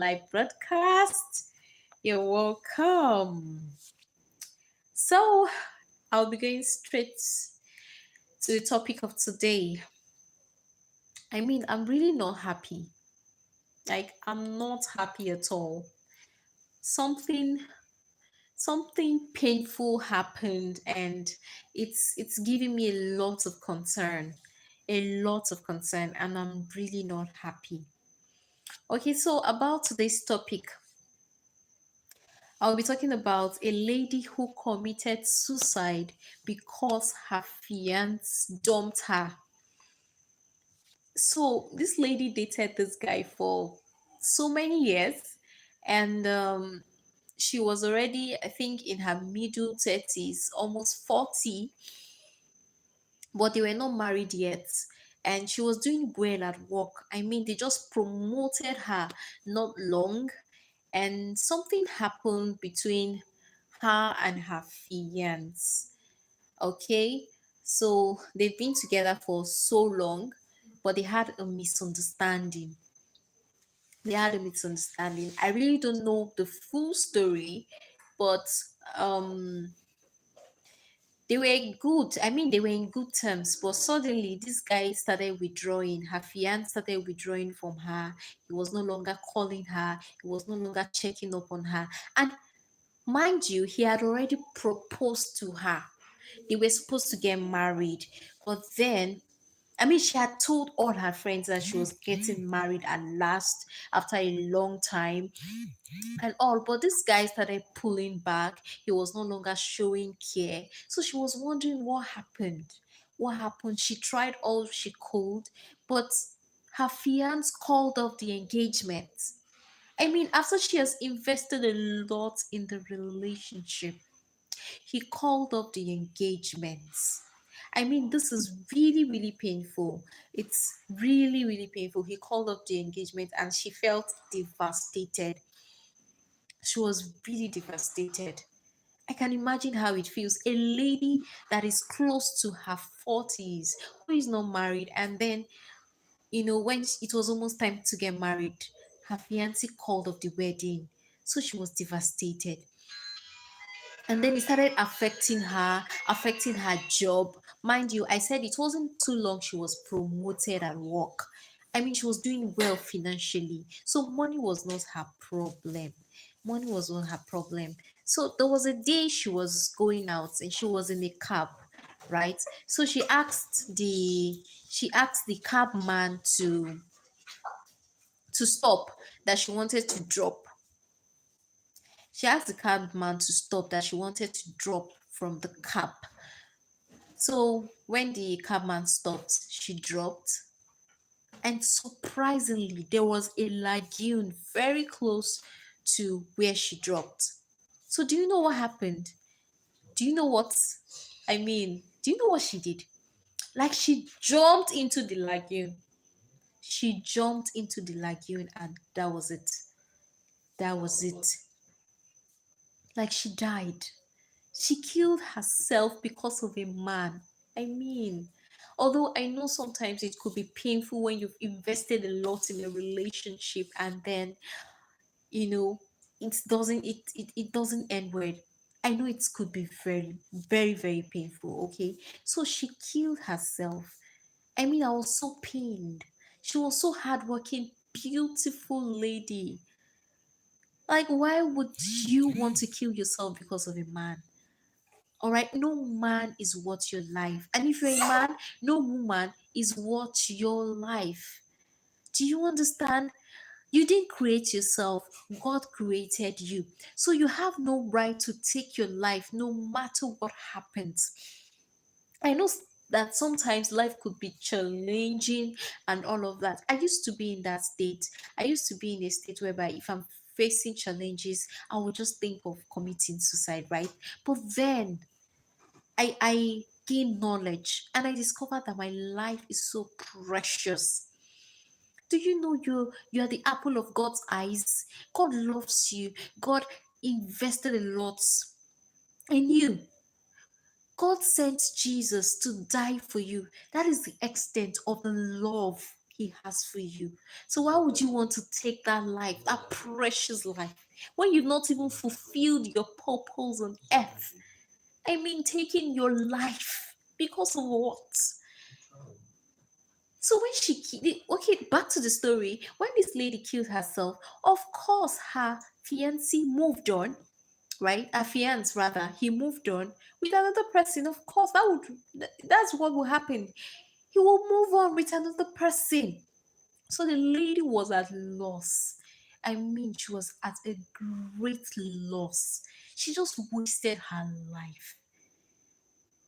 live broadcast. You're welcome. So, I'll be going straight to the topic of today. I'm really not happy. I'm not happy at all. Something something painful happened, and it's giving me a lot of concern. A lot of concern, and I'm really not happy. Okay, so about today's topic, I'll be talking about a lady who committed suicide because her fiance dumped her. So this lady dated this guy for so many years, and she was already, I think, in her middle 30s, almost 40, but they were not married yet. And she was doing well at work. They just promoted her not long, and something happened between her and her fiance. Okay, so they've been together for so long, but they had a misunderstanding. I really don't know the full story, but um they were good. They were in good terms, but suddenly this guy started withdrawing. Her fiance started withdrawing from her. He was no longer calling her, he was no longer checking up on her. And mind you, he had already proposed to her. They were supposed to get married, but then she had told all her friends that she was getting married at last after a long time and all. But this guy started pulling back. He was no longer showing care. So she was wondering what happened. What happened? She tried all she could, but her fiance called off the engagement. After she has invested a lot in the relationship, he called off the engagements. This is really, really painful. It's really, really painful. He called off the engagement and she felt devastated. She was really devastated. I can imagine how it feels. A lady that is close to her 40s, who is not married, and then, when it was almost time to get married, her fiance called off the wedding. So she was devastated. And then it started affecting her job. Mind you, I said it wasn't too long she was promoted at work. She was doing well financially, so money was not her problem. So there was a day she was going out and she was in a cab, right? So she asked the cab man to stop, that she wanted to drop. She asked the cabman to stop, that she wanted to drop from the cab. So when the cabman stopped, she dropped. And surprisingly, there was a lagoon very close to where she dropped. So do you know what happened? Do you know what do you know what she did? Like, she jumped into the lagoon. She jumped into the lagoon, and that was it. That was it. Like, she died. She killed herself because of a man. I mean, although I know sometimes it could be painful when you've invested a lot in a relationship and then, you know, it doesn't end well. I know it could be very, very, very painful, okay? So she killed herself. I was so pained. She was so hardworking, beautiful lady. Like, why would you want to kill yourself because of a man? All right, no man is worth your life. And if you're a man, no woman is worth your life. Do you understand? You didn't create yourself, God created you. So you have no right to take your life no matter what happens. I know that sometimes life could be challenging and all of that. I used to be in that state. I used to be in a state whereby if I'm facing challenges, I would just think of committing suicide, right? But then I gained knowledge and I discovered that my life is so precious. Do you know you are the apple of God's eyes? God loves you. God invested a lot in you. God sent Jesus to die for you. That is the extent of the love he has for you. So why would you want to take that life, that precious life, when you've not even fulfilled your purpose on earth? I mean, taking your life because of what? So when okay, back to the story. When this lady killed herself, of course her fiancé moved on, right? Her fiance rather, he moved on with another person. Of course, that's what will happen. He will move on with another person. So the lady was at loss. I mean, she was at a great loss. She just wasted her life.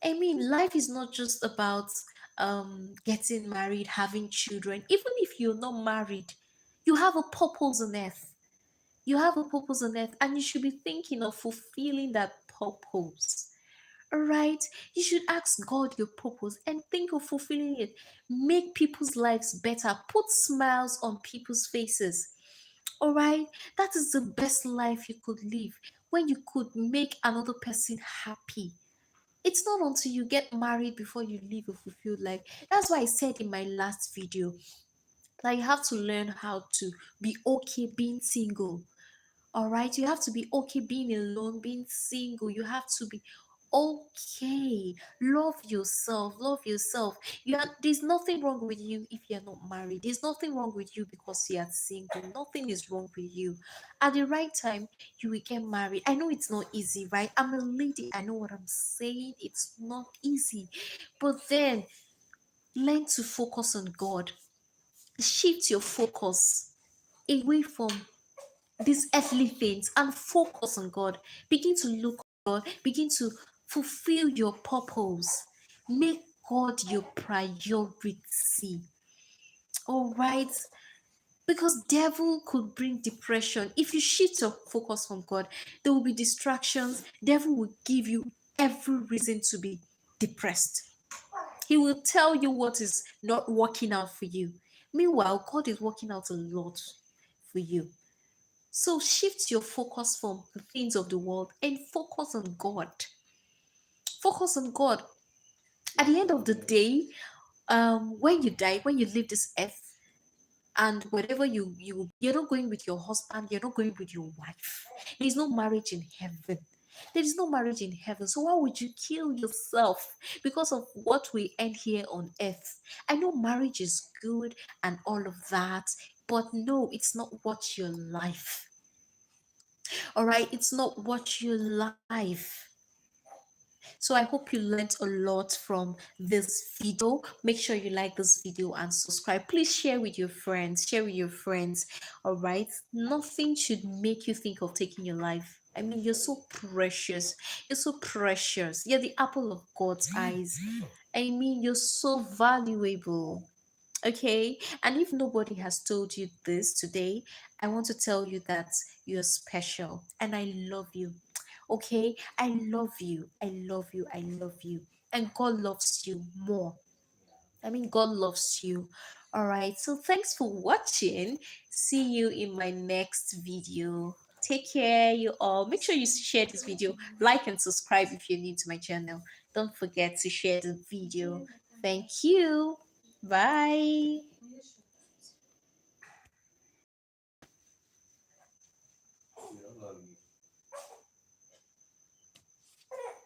I mean, life is not just about getting married, having children. Even if you're not married, you have a purpose on earth. You have a purpose on earth, and you should be thinking of fulfilling that purpose. All right, you should ask God your purpose and think of fulfilling it. Make people's lives better, put smiles on people's faces. All right, that is the best life you could live, when you could make another person happy. It's not until you get married before you live a fulfilled life. That's why I said in my last video that you have to learn how to be okay being single. All right, you have to be okay being alone, being single. You have to be okay. Love yourself. Love yourself. There's nothing wrong with you if you're not married. There's nothing wrong with you because you are single. Nothing is wrong with you. At the right time, you will get married. I know it's not easy, right? I'm a lady. I know what I'm saying. It's not easy. But then learn to focus on God. Shift your focus away from these earthly things and focus on God. Begin to look at God, begin to fulfill your purpose. Make God your priority. All right? Because devil could bring depression. If you shift your focus from God, there will be distractions. Devil will give you every reason to be depressed. He will tell you what is not working out for you. Meanwhile, God is working out a lot for you. So shift your focus from the things of the world and focus on God. Focus on God. At the end of the day, when you die, when you leave this earth, and whatever you're not going with your husband, you're not going with your wife. There is no marriage in heaven. There is no marriage in heaven. So why would you kill yourself because of what we end here on earth? I know marriage is good and all of that, but no, it's not what your life. All right, it's not what your life. So I hope you learned a lot from this video. Make sure you like this video and subscribe. Please share with your friends. Share with your friends. All right. Nothing should make you think of taking your life. I mean, you're so precious. You're so precious. You're the apple of God's eyes. I mean, you're so valuable. Okay. And if nobody has told you this today, I want to tell you that you're special and I love you. Okay, I love you. I love you. I love you. And God loves you more. I mean, God loves you. All right. So thanks for watching. See you in my next video. Take care, you all. Make sure you share this video, like and subscribe if you're new to my channel. Don't forget to share the video. Thank you. Bye.